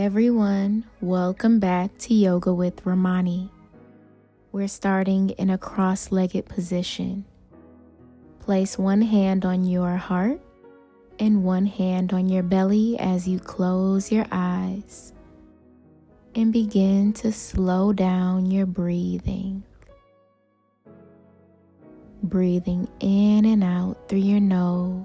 everyone, welcome back to Yoga with RAMONI. We're starting in a cross-legged position. Place one hand on your heart and one hand on your belly as you close your eyes and begin to slow down your breathing. Breathing in and out through your nose.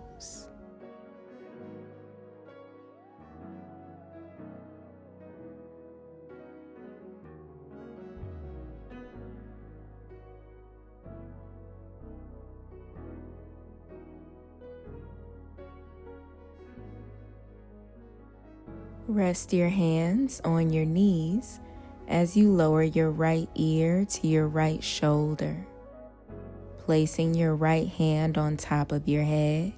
Rest your hands on your knees as you lower your right ear to your right shoulder. Placing your right hand on top of your head,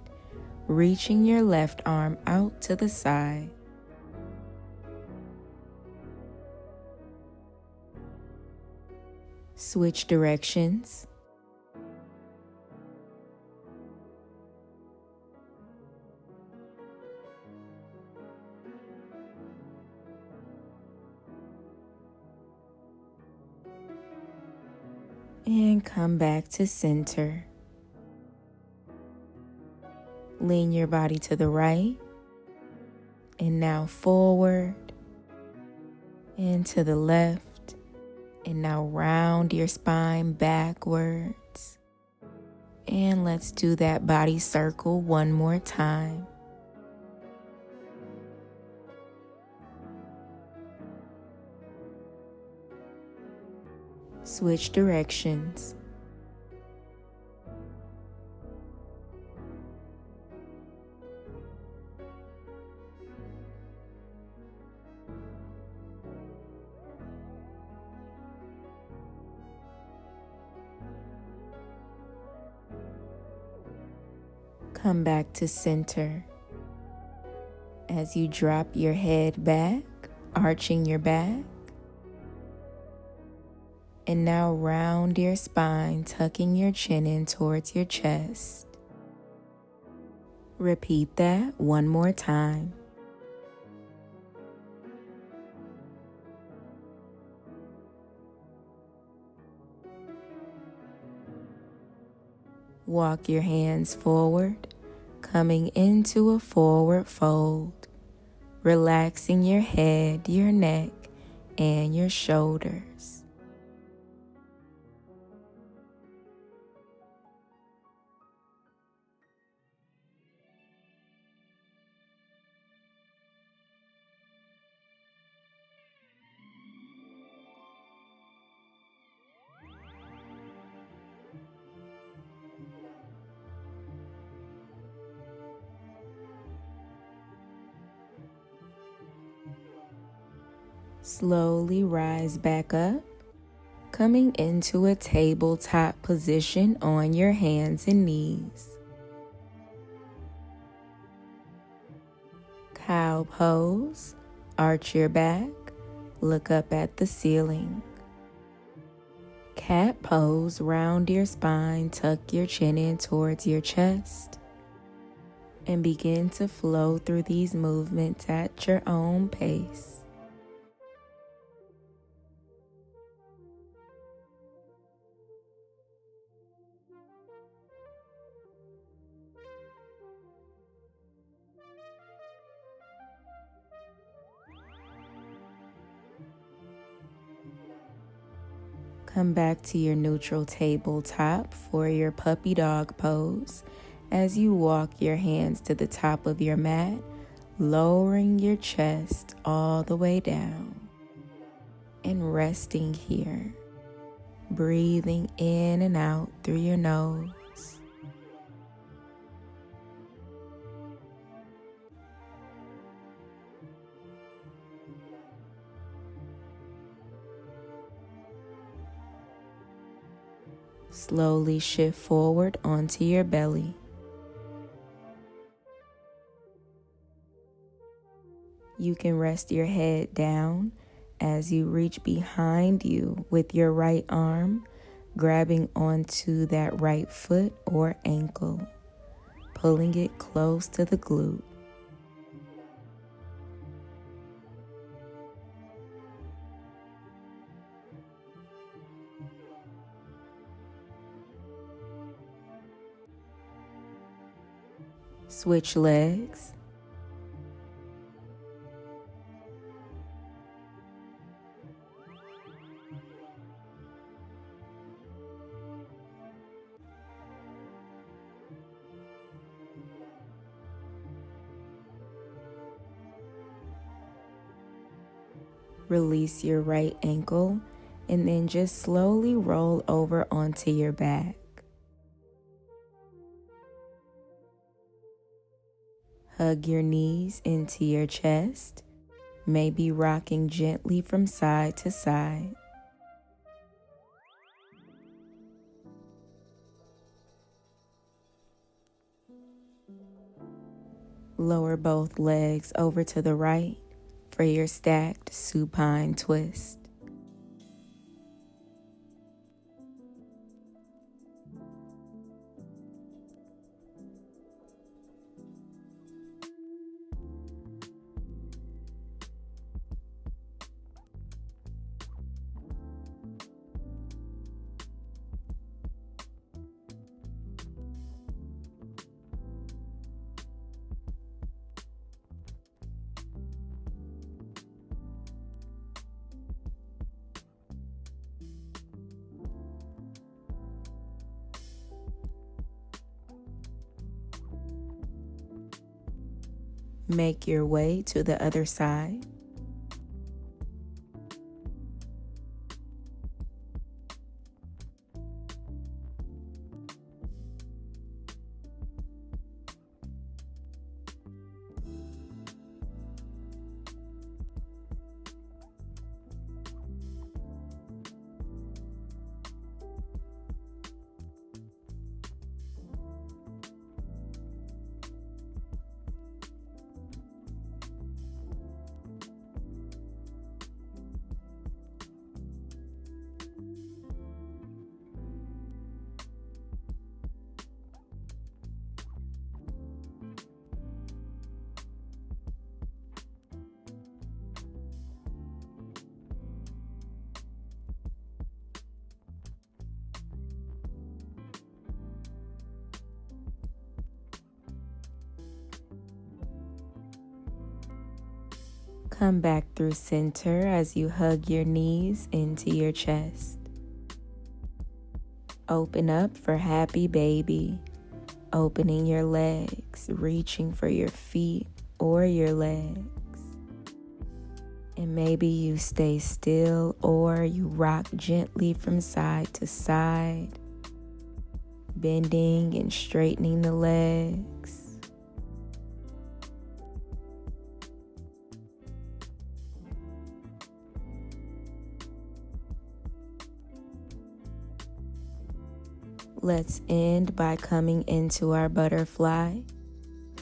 reaching your left arm out to the side. Switch directions. And come back to center. Lean your body to the right and now forward and to the left, and now round your spine backwards. And let's do that body circle one more time. Switch directions. Come back to center as you drop your head back, arching your back. And now round your spine, tucking your chin in towards your chest. Repeat that one more time. Walk your hands forward, coming into a forward fold, relaxing your head, your neck, and your shoulders. Slowly rise back up, coming into a tabletop position on your hands and knees. Cow pose, arch your back, look up at the ceiling. Cat pose, round your spine, tuck your chin in towards your chest. And begin to flow through these movements at your own pace. Come back to your neutral tabletop for your puppy dog pose as you walk your hands to the top of your mat, lowering your chest all the way down and resting here, breathing in and out through your nose. Slowly shift forward onto your belly. You can rest your head down as you reach behind you with your right arm, grabbing onto that right foot or ankle, pulling it close to the glute. Switch legs. Release your right ankle and then just slowly roll over onto your back. Hug your knees into your chest, maybe rocking gently from side to side. Lower both legs over to the right for your stacked supine twist. Make your way to the other side. Come back through center as you hug your knees into your chest. Open up for happy baby, opening your legs, reaching for your feet or your legs. And maybe you stay still or you rock gently from side to side, bending and straightening the legs. Let's end by coming into our butterfly,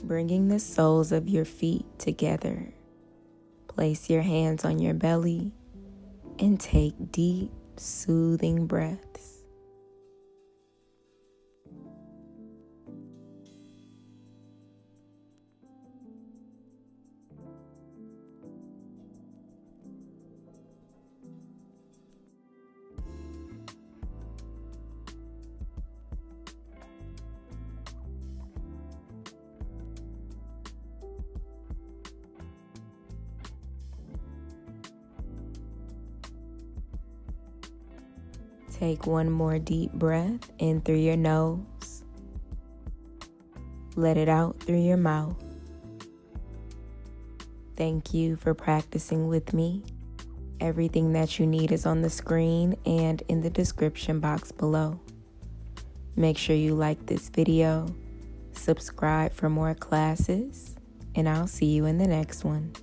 bringing the soles of your feet together. Place your hands on your belly and take deep, soothing breaths. Take one more deep breath in through your nose. Let it out through your mouth. Thank you for practicing with me. Everything that you need is on the screen and in the description box below. Make sure you like this video, subscribe for more classes, and I'll see you in the next one.